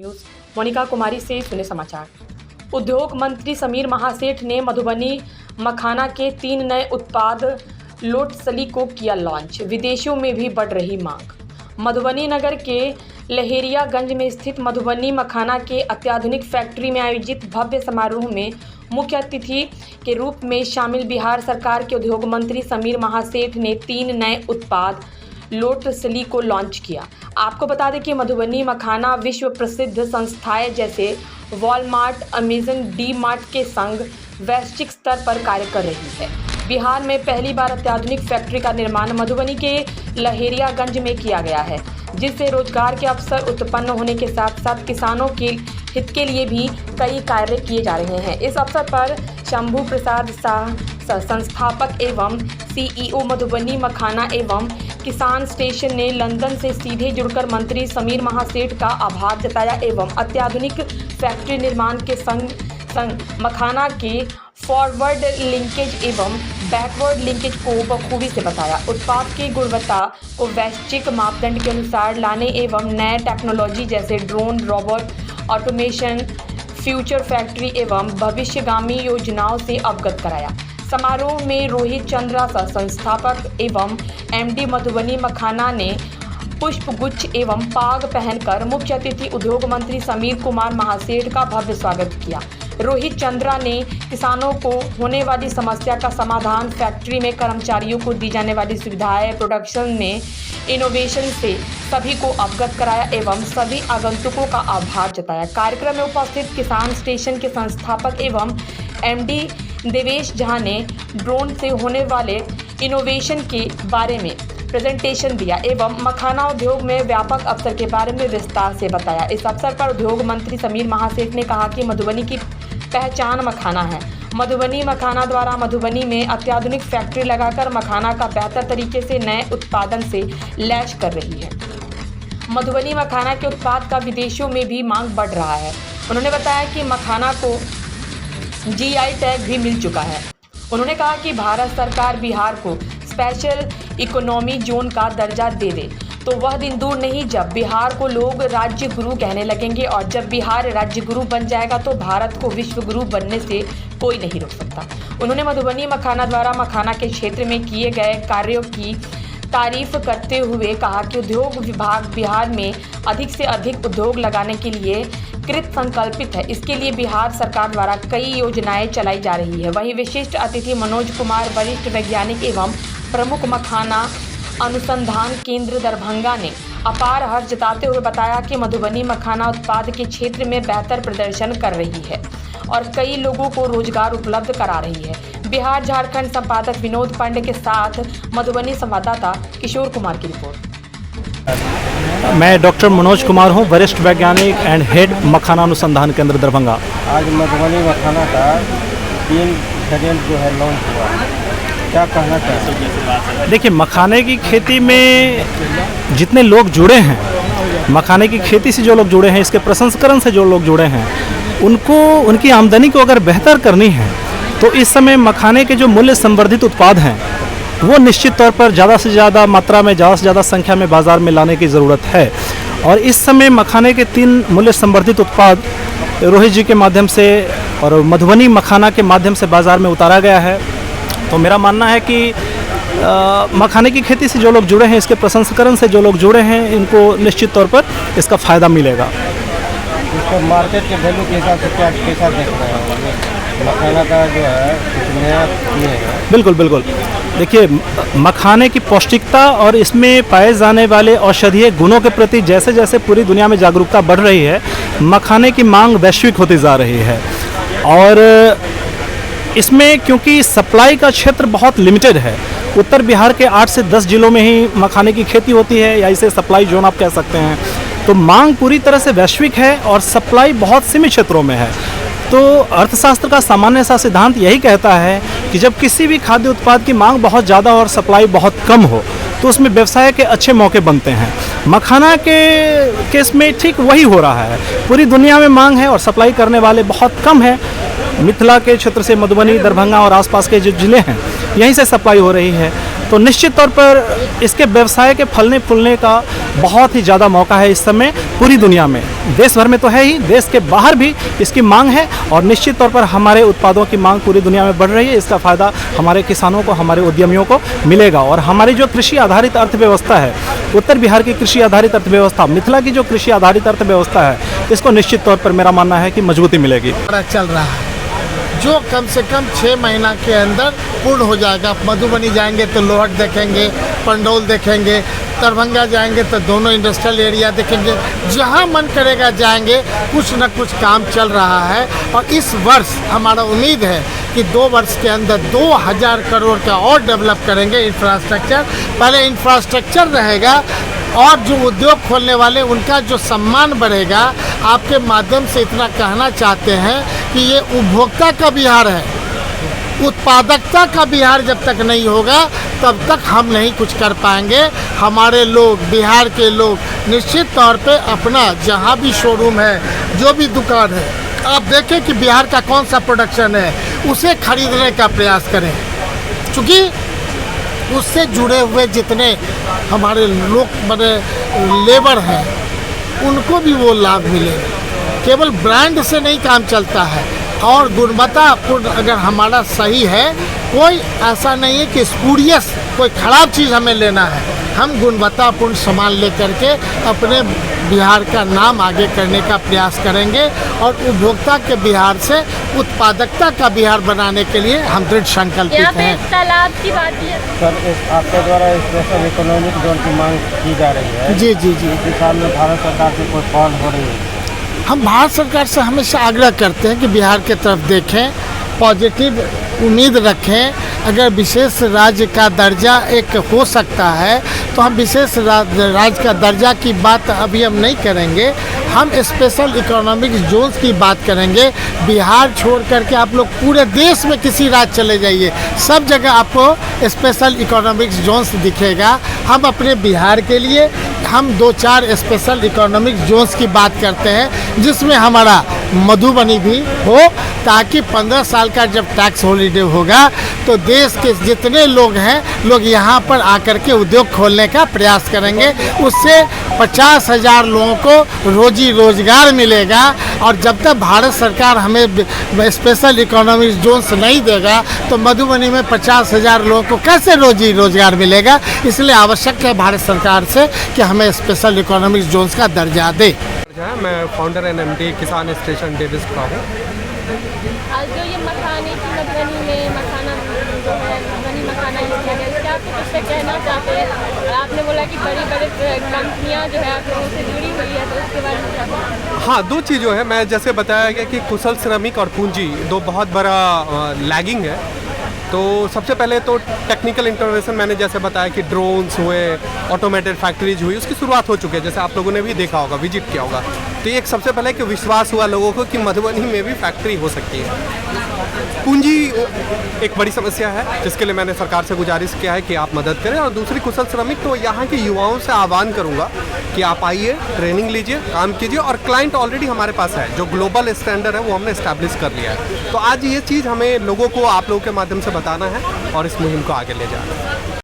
News Monika कुमारी से सुने समाचार। उद्योग मंत्री समीर महासेठ ने मधुबनी मखाना के 3 नए उत्पाद लोटसली को किया लॉन्च। विदेशों में भी बढ़ रही मांग। मधुबनी नगर के लहेरियागंज में स्थित मधुबनी मखाना के अत्याधुनिक फैक्ट्री में आयोजित भव्य समारोह में मुख्य अतिथि के रूप में शामिल बिहार सरकार के उद्योग मंत्री समीर महासेठ ने 3 नए उत्पाद लोटसली को लॉन्च किया। आपको बता दें कि मधुबनी मखाना विश्व प्रसिद्ध संस्थाएं जैसे वॉलमार्ट, अमेजन, डी मार्ट के संग वैश्विक स्तर पर कार्य कर रही है। बिहार में पहली बार अत्याधुनिक फैक्ट्री का निर्माण मधुबनी के लहेरियागंज में किया गया है, जिससे रोजगार के अवसर उत्पन्न होने के साथ साथ किसानों के हित के लिए भी कई कार्य किए जा रहे हैं। इस अवसर पर शंभू प्रसाद शाह, संस्थापक एवं CEO मधुबनी मखाना एवं किसान स्टेशन ने लंदन से सीधे जुड़कर मंत्री समीर महासेठ का आभार जताया एवं अत्याधुनिक फैक्ट्री निर्माण के संग मखाना के फॉरवर्ड लिंकेज एवं बैकवर्ड लिंकेज को बखूबी से बताया। उत्पाद की गुणवत्ता को वैश्विक मापदंड के अनुसार लाने एवं नए टेक्नोलॉजी जैसे drone, robot, automation, future factory एवं भविष्यगामी योजनाओं से अवगत कराया। समारोह में रोहित चंद्रा संस्थापक एवं MD मधुबनी मखाना ने पुष्पगुच्छ एवं पाग पहनकर मुख्य अतिथि उद्योग मंत्री समीर कुमार महासेठ का भव्य स्वागत किया। रोहित चंद्रा ने किसानों को होने वाली समस्या का समाधान, फैक्ट्री में कर्मचारियों को दी जाने वाली सुविधाएं, प्रोडक्शन में इनोवेशन से सभी को अवगत कराया एवं सभी आगंतुकों का आभार जताया। कार्यक्रम में उपस्थित किसान स्टेशन के संस्थापक एवं MD देवेश झा ने ड्रोन से होने वाले इनोवेशन के बारे में प्रेजेंटेशन दिया एवं मखाना उद्योग में व्यापक अवसर के बारे में विस्तार से बताया। इस अवसर पर उद्योग मंत्री समीर महासेठ ने कहा कि मधुबनी की पहचान मखाना है। मधुबनी मखाना द्वारा मधुबनी में अत्याधुनिक फैक्ट्री लगाकर मखाना का बेहतर तरीके से नए उत्पादन से लैस कर रही है। मधुबनी मखाना के उत्पाद का विदेशों में भी मांग बढ़ रहा है। उन्होंने बताया कि मखाना को GI टैग भी मिल चुका है। उन्होंने कहा कि भारत सरकार बिहार को स्पेशल इकोनॉमी जोन का दर्जा दे दे तो वह दिन दूर नहीं जब बिहार को लोग राज्य गुरु कहने लगेंगे, और जब बिहार राज्य गुरु बन जाएगा तो भारत को विश्व गुरु बनने से कोई नहीं रोक सकता। उन्होंने मधुबनी मखाना द्वारा मखाना के क्षेत्र में किए गए कार्यों की तारीफ करते हुए कहा कि उद्योग विभाग बिहार में अधिक से अधिक उद्योग लगाने के लिए कृत संकल्पित है। इसके लिए बिहार सरकार द्वारा कई योजनाएं चलाई जा रही है। वहीं विशिष्ट अतिथि मनोज कुमार, वरिष्ठ वैज्ञानिक एवं प्रमुख मखाना अनुसंधान केंद्र दरभंगा ने अपार हर्ष जताते हुए बताया कि मधुबनी मखाना उत्पाद के क्षेत्र में बेहतर प्रदर्शन कर रही है और कई लोगों को रोजगार उपलब्ध करा रही है। बिहार झारखंड संपादक विनोद पांडे के साथ मधुबनी संवाददाता किशोर कुमार की रिपोर्ट। मैं डॉक्टर मनोज कुमार हूं, वरिष्ठ वैज्ञानिक एंड हेड मखाना अनुसंधान केंद्र दरभंगा। आज मधुबनी मखाना का 3 वेरिएंट जो है लॉन्च हुआ, क्या कहना चाहिए? देखिए, मखाने की खेती में जितने लोग जुड़े हैं, मखाने की खेती से जो लोग जुड़े हैं, इसके प्रसंस्करण से जो लोग जुड़े हैं, उनको उनकी आमदनी को अगर बेहतर करनी है तो इस समय मखाने के जो मूल्य संवर्धित उत्पाद हैं वो निश्चित तौर पर ज़्यादा से ज़्यादा मात्रा में, ज़्यादा से ज़्यादा संख्या में बाज़ार में लाने की ज़रूरत है। और इस समय मखाने के 3 मूल्य संवर्धित उत्पाद रोहित जी के माध्यम से और मधुबनी मखाना के माध्यम से बाज़ार में उतारा गया है। तो मेरा मानना है कि मखाने की खेती से जो लोग जुड़े हैं, इसके प्रसंस्करण से जो लोग जुड़े हैं, इनको निश्चित तौर पर इसका फ़ायदा मिलेगा। इसको मार्केट के वैल्यू के हिसाब से कैसा देख रहे हैं? मखाना का जो है कुछ नया नहीं है। बिल्कुल बिल्कुल। देखिए, मखाने की पौष्टिकता और इसमें पाए जाने वाले औषधीय गुणों के प्रति जैसे जैसे पूरी दुनिया में जागरूकता बढ़ रही है, मखाने की मांग वैश्विक होती जा रही है। और इसमें क्योंकि सप्लाई का क्षेत्र बहुत लिमिटेड है, उत्तर बिहार के 8 से 10 जिलों में ही मखाने की खेती होती है, या इसे सप्लाई जोन आप कह सकते हैं। तो मांग पूरी तरह से वैश्विक है और सप्लाई बहुत सीमित क्षेत्रों में है। तो अर्थशास्त्र का सामान्य सा सिद्धांत यही कहता है कि जब किसी भी खाद्य उत्पाद की मांग बहुत ज़्यादा और सप्लाई बहुत कम हो तो उसमें व्यवसाय के अच्छे मौके बनते हैं। मखाना के केस में ठीक वही हो रहा है। पूरी दुनिया में मांग है और सप्लाई करने वाले बहुत कम है। मिथिला के क्षेत्र से मधुबनी, दरभंगा और आसपास के जो ज़िले हैं, यहीं से सप्लाई हो रही है। तो निश्चित तौर पर इसके व्यवसाय के फलने फूलने का बहुत ही ज़्यादा मौका है इस समय पूरी दुनिया में। देश भर में तो है ही, देश के बाहर भी इसकी मांग है और निश्चित तौर पर हमारे उत्पादों की मांग पूरी दुनिया में बढ़ रही है। इसका फ़ायदा हमारे किसानों को, हमारे उद्यमियों को मिलेगा। और हमारी जो कृषि आधारित अर्थव्यवस्था है, उत्तर बिहार की कृषि आधारित अर्थव्यवस्था, मिथिला की जो कृषि आधारित अर्थव्यवस्था है, इसको निश्चित तौर पर मेरा मानना है कि मजबूती मिलेगी। चल रहा है जो कम से कम 6 महीना के अंदर पूर्ण हो जाएगा। आप मधुबनी जाएंगे तो लोहट देखेंगे, पंडौल देखेंगे, दरभंगा जाएंगे तो दोनों इंडस्ट्रियल एरिया देखेंगे। जहां मन करेगा जाएंगे, कुछ न कुछ काम चल रहा है। और इस वर्ष हमारा उम्मीद है कि 2 वर्ष के अंदर 2000 करोड़ का और डेवलप करेंगे इंफ्रास्ट्रक्चर। पहले इंफ्रास्ट्रक्चर रहेगा और जो उद्योग खोलने वाले उनका जो सम्मान बढ़ेगा। आपके माध्यम से इतना कहना चाहते हैं कि ये उपभोक्ता का बिहार है, उत्पादकता का बिहार जब तक नहीं होगा तब तक हम नहीं कुछ कर पाएंगे। हमारे लोग, बिहार के लोग निश्चित तौर पे अपना जहाँ भी शोरूम है, जो भी दुकान है, आप देखें कि बिहार का कौन सा प्रोडक्शन है, उसे खरीदने का प्रयास करें, क्योंकि उससे जुड़े हुए जितने हमारे लोग बड़े लेबर हैं उनको भी वो लाभ मिले। केवल ब्रांड से नहीं काम चलता है और गुणवत्तापूर्ण अगर हमारा सही है, कोई ऐसा नहीं है कि स्पूरियस कोई ख़राब चीज़ हमें लेना है। हम गुणवत्तापूर्ण सामान लेकर के अपने बिहार का नाम आगे करने का प्रयास करेंगे और उपभोक्ता के बिहार से उत्पादकता का बिहार बनाने के लिए हम दृढ़ संकल्पित यहाँ पे हैं। तालाब की बात है सर, आपके द्वारा स्पेशल इकोनॉमिक जोन की मांग की जा रही है। जी जी जी। इस दिशा में भारत सरकार से कोई पहल हो रही है? हम भारत सरकार से हमेशा आग्रह करते हैं कि बिहार की तरफ देखें, पॉजिटिव उम्मीद रखें। अगर विशेष राज्य का दर्जा एक हो सकता है तो हम विशेष राज्य का दर्जा की बात अभी हम नहीं करेंगे, हम स्पेशल इकोनॉमिक जोन्स की बात करेंगे। बिहार छोड़ करके आप लोग पूरे देश में किसी राज्य चले जाइए, सब जगह आपको स्पेशल इकोनॉमिक जोन्स दिखेगा। हम अपने बिहार के लिए हम 2-4 स्पेशल इकोनॉमिक जोन्स की बात करते हैं, जिसमें हमारा मधुबनी भी हो, ताकि 15 साल का जब टैक्स हॉलीडे होगा तो देश के जितने लोग हैं, लोग यहाँ पर आकर के उद्योग खोलने का प्रयास करेंगे। उससे 50,000 लोगों को रोजी रोजगार मिलेगा। और जब तक भारत सरकार हमें स्पेशल इकोनॉमिक जोन्स नहीं देगा तो मधुबनी में 50,000 लोगों को कैसे रोजी रोजगार मिलेगा। इसलिए आवश्यक है भारत सरकार से कि हमें स्पेशल इकोनॉमिक जोन्स का दर्जा दे। मैं फाउंडर एंड एमडी किसान स्टेशन डेविस का हूँ। आज जो ये मखाने की मधुबनी में मखाना जो है, मधुबनी मखाना यूज़ किया गया, क्या आप कुछ उससे कहना चाहते हैं? और आपने बोला कि बड़ी बड़ी कंपनियां जो है आप लोगों से जुड़ी हुई है, तो उसके बारे में क्या कहें? हाँ, 2 चीज़ों है। मैं जैसे बताया गया कि कुशल श्रमिक और पूंजी 2 बहुत बड़ा लैगिंग है। तो सबसे पहले तो टेक्निकल इंटरवेंशन मैंने जैसे बताया कि ड्रोन्स हुए, ऑटोमेटेड फैक्ट्रीज हुई, उसकी शुरुआत हो चुकी है, जैसे आप लोगों ने भी देखा होगा, विजिट किया होगा। तो ये एक सबसे पहले कि विश्वास हुआ लोगों को कि मधुबनी में भी फैक्ट्री हो सकती है। पूंजी एक बड़ी समस्या है, जिसके लिए मैंने सरकार से गुजारिश किया है कि आप मदद करें। और दूसरी कुशल श्रमिक, तो यहाँ के युवाओं से आह्वान करूँगा कि आप आइए, ट्रेनिंग लीजिए, काम कीजिए। और क्लाइंट ऑलरेडी हमारे पास है, जो ग्लोबल स्टैंडर्ड है वो हमने इस्टेब्लिश कर लिया है। तो आज ये चीज़ हमें लोगों को आप लोगों के माध्यम से बताना है और इस मुहिम को आगे ले जाना है।